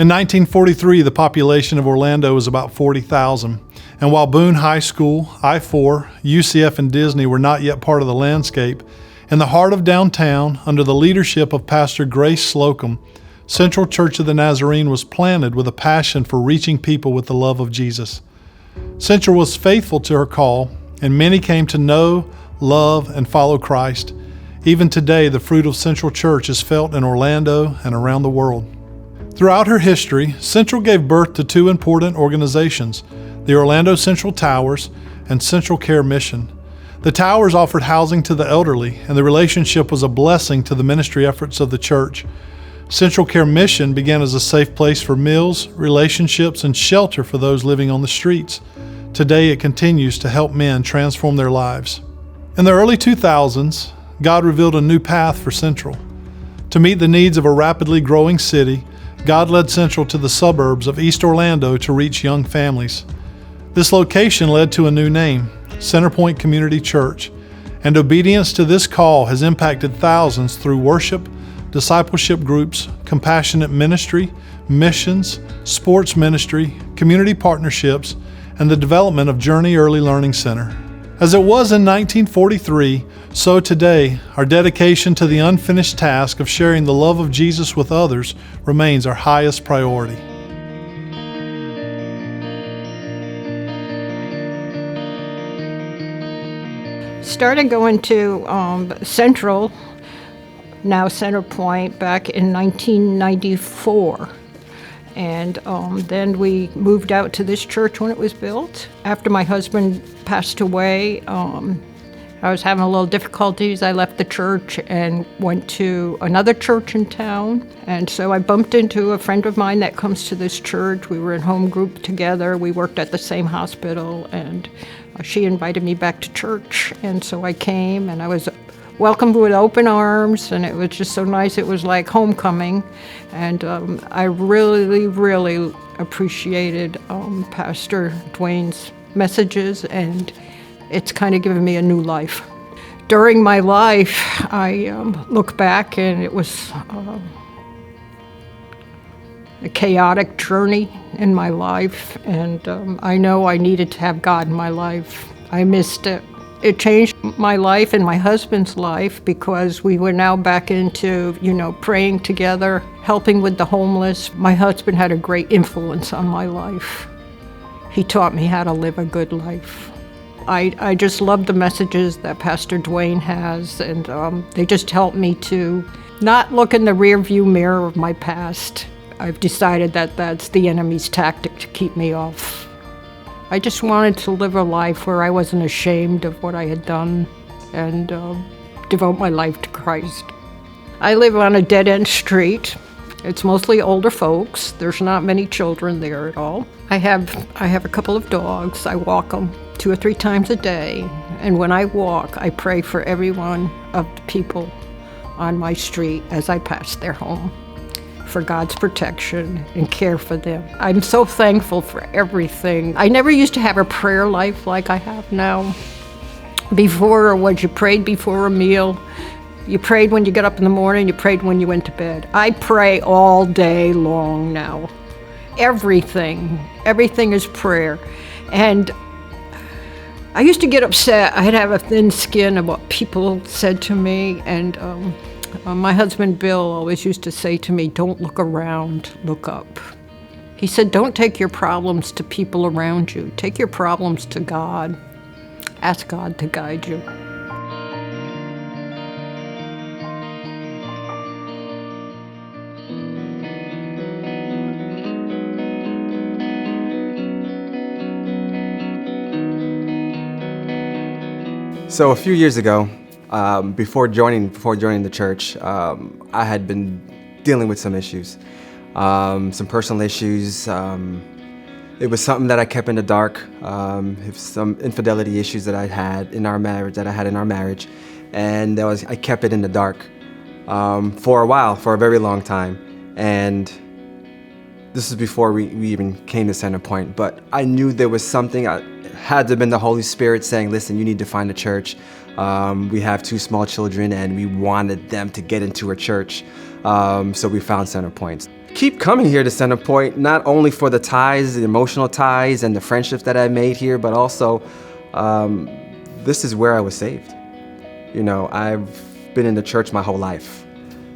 In 1943, the population of Orlando was about 40,000, and while Boone High School, I-4, UCF, and Disney were not yet part of the landscape, in the heart of downtown, under the leadership of Pastor Grace Slocum, Central Church of the Nazarene was planted with a passion for reaching people with the love of Jesus. Central was faithful to her call, and many came to know, love, and follow Christ. Even today, the fruit of Central Church is felt in Orlando and around the world. Throughout her history, Central gave birth to two important organizations, the Orlando Central Towers and Central Care Mission. The Towers offered housing to the elderly, and the relationship was a blessing to the ministry efforts of the church. Central Care Mission began as a safe place for meals, relationships, and shelter for those living on the streets. Today, it continues to help men transform their lives. In the early 2000s, God revealed a new path for Central. To meet the needs of a rapidly growing city, God led Central to the suburbs of East Orlando to reach young families. This location led to a new name, Pointe Community Church, and obedience to this call has impacted thousands through worship, discipleship groups, compassionate ministry, missions, sports ministry, community partnerships, and the development of Journey Early Learning Center. As it was in 1943, so today, our dedication to the unfinished task of sharing the love of Jesus with others remains our highest priority. Started going to Central, now Center Pointe, back in 1994. And then we moved out to this church when it was built. After my husband passed away, I was having a little difficulties. I left the church and went to another church in town. And so I bumped into a friend of mine that comes to this church. We were in home group together. We worked at the same hospital, and she invited me back to church. And so I came, and I was welcomed with open arms, and it was just so nice. It was like homecoming, and I really, really appreciated Pastor Dwayne's messages, and it's kind of given me a new life. During my life, I look back, and it was a chaotic journey in my life, and I know I needed to have God in my life. I missed it. It changed my life and my husband's life because we were now back into, praying together, helping with the homeless. My husband had a great influence on my life. He taught me how to live a good life. I just love the messages that Pastor Dwayne has, and they just help me to not look in the rearview mirror of my past. I've decided that that's the enemy's tactic to keep me off. I just wanted to live a life where I wasn't ashamed of what I had done and devote my life to Christ. I live on a dead-end street. It's mostly older folks. There's not many children there at all. I have a couple of dogs. I walk them 2 or 3 times a day. And when I walk, I pray for every one of the people on my street as I pass their home, for God's protection and care for them. I'm so thankful for everything. I never used to have a prayer life like I have now. Before, you prayed before a meal. You prayed when you got up in the morning. You prayed when you went to bed. I pray all day long now. Everything is prayer. And I used to get upset. I'd have a thin skin of what people said to me, and my husband, Bill, always used to say to me, "Don't look around, look up." He said, "Don't take your problems to people around you. Take your problems to God. Ask God to guide you." So a few years ago, before joining the church, I had been dealing with some issues, some personal issues. It was something that I kept in the dark. Some infidelity issues that I had in our marriage, and I kept it in the dark for a while, for a very long time. And this is before we even came to Center Pointe. But I knew there was something. Had to have been the Holy Spirit saying, "Listen, you need to find a church." We have 2 small children, and we wanted them to get into a church, so we found Center Pointe. keep coming here to Center Point, not only for the ties, the emotional ties and the friendships that I made here, but also this is where I was saved. You know, I've been in the church my whole life.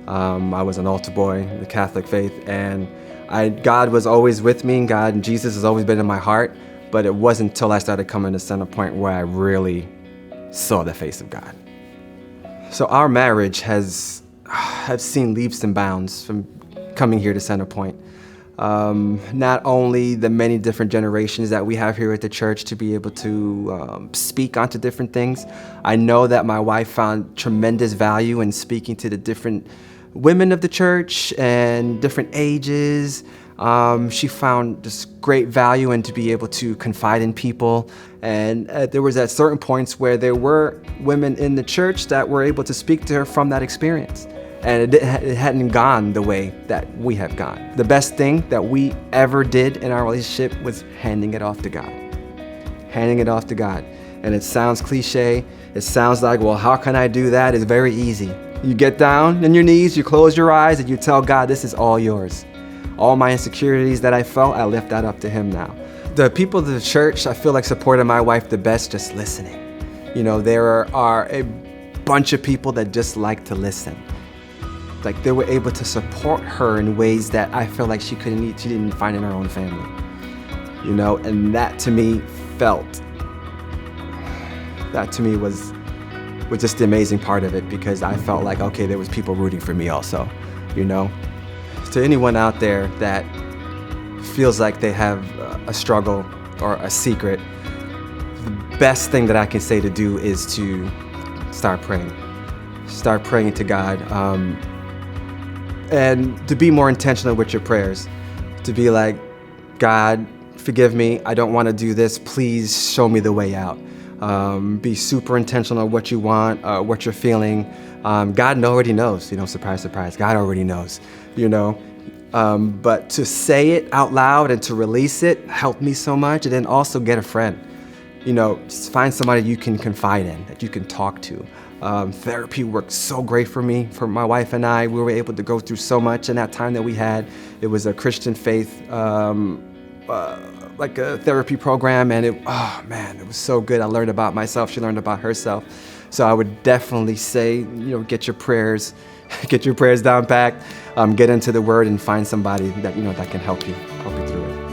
I was an altar boy in the Catholic faith, and God was always with me, and God and Jesus has always been in my heart, but it wasn't until I started coming to Center Point where I really saw the face of God. So our marriage has seen leaps and bounds from coming here to Center Point. Not only the many different generations that we have here at the church to be able to speak onto different things. I know that my wife found tremendous value in speaking to the different women of the church and different ages. She found just great value in to be able to confide in people. And there was at certain points where there were women in the church that were able to speak to her from that experience. And it hadn't gone the way that we have gone. The best thing that we ever did in our relationship was handing it off to God. Handing it off to God. And it sounds cliche. It sounds like, well, how can I do that? It's very easy. You get down on your knees, you close your eyes, and you tell God, this is all yours. All my insecurities that I felt, I lift that up to Him now. The people of the church, I feel like, supported my wife the best just listening. You know, there are a bunch of people that just like to listen. Like, they were able to support her in ways that I feel like she didn't find in her own family. You know, and that to me was just the amazing part of it, because I felt like, okay, there was people rooting for me also, you know. To anyone out there that feels like they have a struggle or a secret, the best thing that I can say to do is to start praying. Start praying to God, and to be more intentional with your prayers. To be like, God, forgive me, I don't want to do this, please show me the way out. Be super intentional on what you want, what you're feeling. God already knows, you know, surprise, surprise, God already knows, you know. But to say it out loud and to release it helped me so much. And then also get a friend, you know, just find somebody you can confide in, that you can talk to. Therapy worked so great for me, for my wife and I. We were able to go through so much in that time that we had. It was a Christian faith, like a therapy program, and it was so good. I learned about myself, she learned about herself. So I would definitely say, you know, get your prayers down packed, get into the Word, and find somebody that, you know, that can help you through it.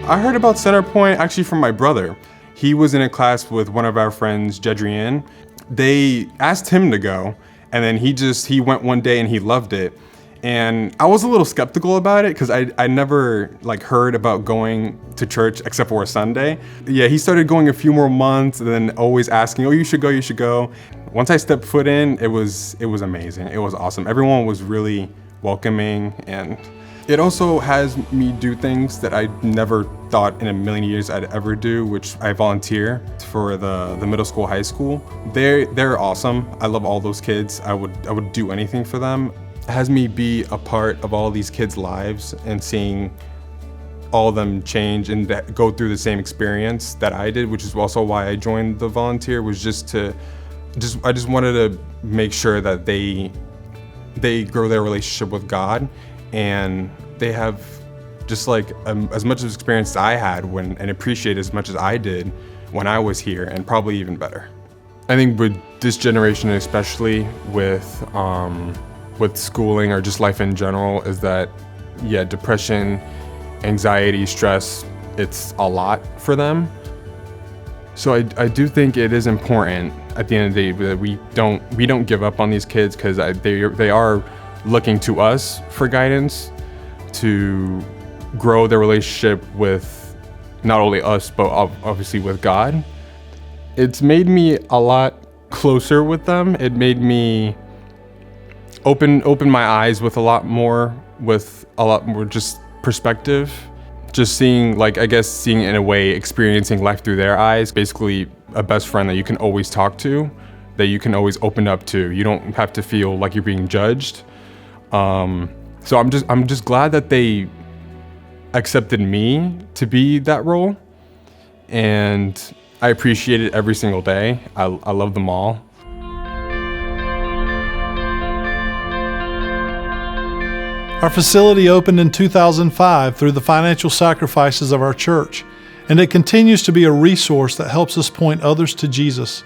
I heard about Center Point actually from my brother. He was in a class with one of our friends, Jedrian. They asked him to go, and then he went one day and he loved it. And I was a little skeptical about it because I never heard about going to church except for a Sunday. Yeah, he started going a few more months and then always asking, oh, you should go. Once I stepped foot in, it was amazing. It was awesome. Everyone was really welcoming, and it also has me do things that I never thought in a million years I'd ever do, which I volunteer for the middle school, high school. They're awesome. I love all those kids. I would do anything for them. It has me be a part of all these kids' lives and seeing all of them change and go through the same experience that I did, which is also why I joined the volunteer, was I just wanted to make sure that they grow their relationship with God, and they have just as much of experience as I had and appreciate as much as I did when I was here, and probably even better. I think with this generation, especially with schooling or just life in general, is that, yeah, depression, anxiety, stress, it's a lot for them. So I do think it is important at the end of the day that we don't give up on these kids, because they are looking to us for guidance to grow their relationship with not only us, but obviously with God. It's made me a lot closer with them. It made me open my eyes with a lot more just perspective. Just seeing in a way, experiencing life through their eyes. Basically a best friend that you can always talk to, that you can always open up to. You don't have to feel like you're being judged. So I'm just glad that they accepted me to be that role. and I appreciate it every single day. I love them all. Our facility opened in 2005 through the financial sacrifices of our church, and it continues to be a resource that helps us point others to Jesus.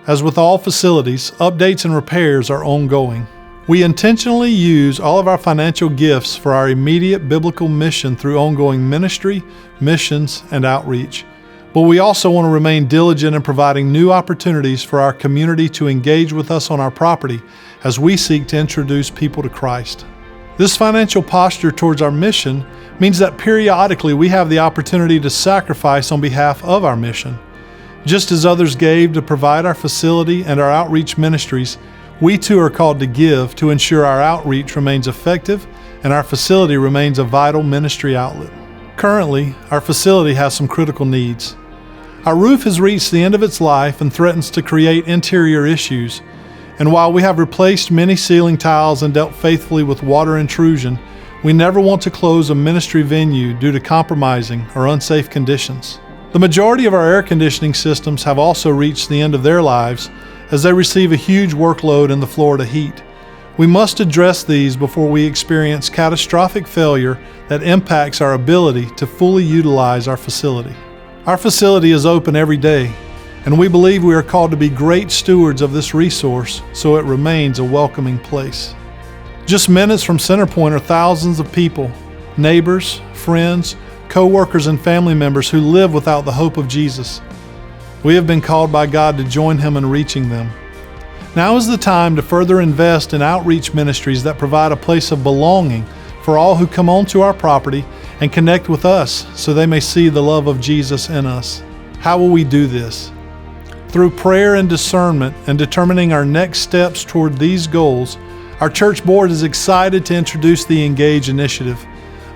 As with all facilities, updates and repairs are ongoing. We intentionally use all of our financial gifts for our immediate biblical mission through ongoing ministry, missions, and outreach. But we also want to remain diligent in providing new opportunities for our community to engage with us on our property as we seek to introduce people to Christ. This financial posture towards our mission means that periodically we have the opportunity to sacrifice on behalf of our mission. Just as others gave to provide our facility and our outreach ministries, we too are called to give to ensure our outreach remains effective and our facility remains a vital ministry outlet. Currently, our facility has some critical needs. Our roof has reached the end of its life and threatens to create interior issues. And while we have replaced many ceiling tiles and dealt faithfully with water intrusion, we never want to close a ministry venue due to compromising or unsafe conditions. The majority of our air conditioning systems have also reached the end of their lives as they receive a huge workload in the Florida heat. We must address these before we experience catastrophic failure that impacts our ability to fully utilize our facility. Our facility is open every day, and we believe we are called to be great stewards of this resource so it remains a welcoming place. Just minutes from Centerpointe are thousands of people, neighbors, friends, co-workers, and family members who live without the hope of Jesus. We have been called by God to join Him in reaching them. Now is the time to further invest in outreach ministries that provide a place of belonging for all who come onto our property and connect with us so they may see the love of Jesus in us. How will we do this? Through prayer and discernment and determining our next steps toward these goals, our church board is excited to introduce the Engage Initiative,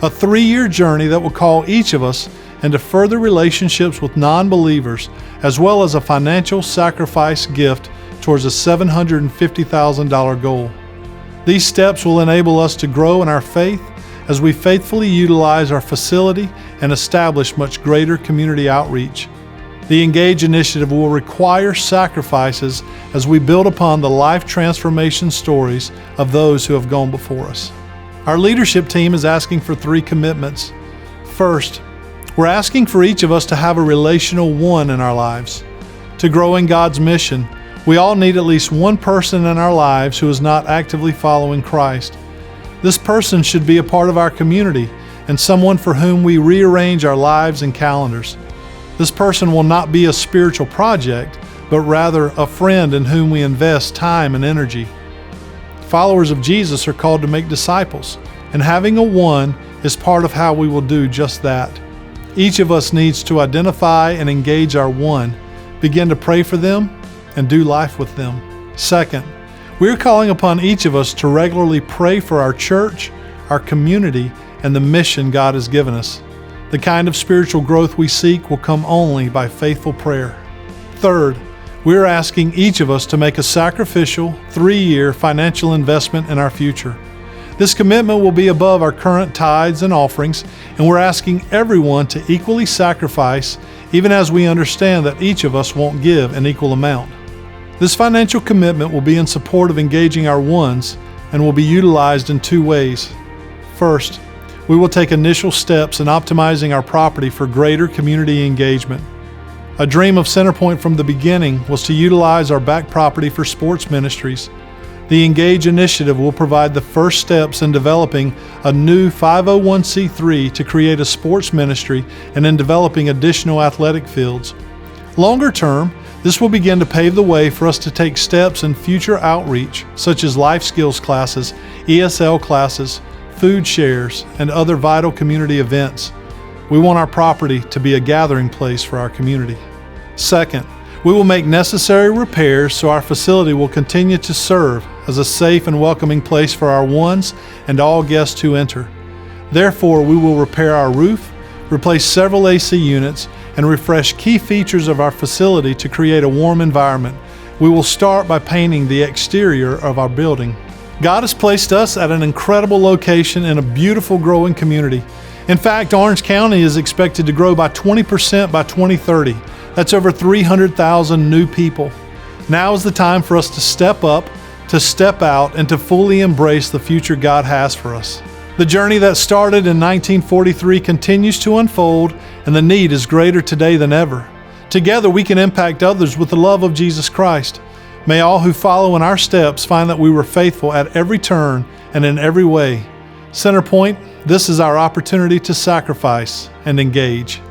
a 3-year journey that will call each of us into further relationships with non-believers, as well as a financial sacrifice gift towards a $750,000 goal. These steps will enable us to grow in our faith as we faithfully utilize our facility and establish much greater community outreach. The Engage Initiative will require sacrifices as we build upon the life transformation stories of those who have gone before us. Our leadership team is asking for 3 commitments. First, we're asking for each of us to have a relational one in our lives. To grow in God's mission, we all need at least one person in our lives who is not actively following Christ. This person should be a part of our community and someone for whom we rearrange our lives and calendars. This person will not be a spiritual project, but rather a friend in whom we invest time and energy. Followers of Jesus are called to make disciples, and having a one is part of how we will do just that. Each of us needs to identify and engage our one, begin to pray for them, and do life with them. Second, we are calling upon each of us to regularly pray for our church, our community, and the mission God has given us. The kind of spiritual growth we seek will come only by faithful prayer. Third, we are asking each of us to make a sacrificial 3-year financial investment in our future. This commitment will be above our current tithes and offerings, and we're asking everyone to equally sacrifice, even as we understand that each of us won't give an equal amount. This financial commitment will be in support of engaging our ones and will be utilized in 2 ways. First, we will take initial steps in optimizing our property for greater community engagement. A dream of Centerpointe from the beginning was to utilize our back property for sports ministries. The Engage Initiative will provide the first steps in developing a new 501c3 to create a sports ministry and in developing additional athletic fields. Longer term, this will begin to pave the way for us to take steps in future outreach, such as life skills classes, ESL classes, food shares, and other vital community events. We want our property to be a gathering place for our community. Second, we will make necessary repairs so our facility will continue to serve as a safe and welcoming place for our ones and all guests who enter. Therefore, we will repair our roof, replace several AC units, and refresh key features of our facility to create a warm environment. We will start by painting the exterior of our building. God has placed us at an incredible location in a beautiful growing community. In fact, Orange County is expected to grow by 20% by 2030. That's over 300,000 new people. Now is the time for us to step up, to step out, and to fully embrace the future God has for us. The journey that started in 1943 continues to unfold, and the need is greater today than ever. Together we can impact others with the love of Jesus Christ. May all who follow in our steps find that we were faithful at every turn and in every way. Center Pointe, this is our opportunity to sacrifice and engage.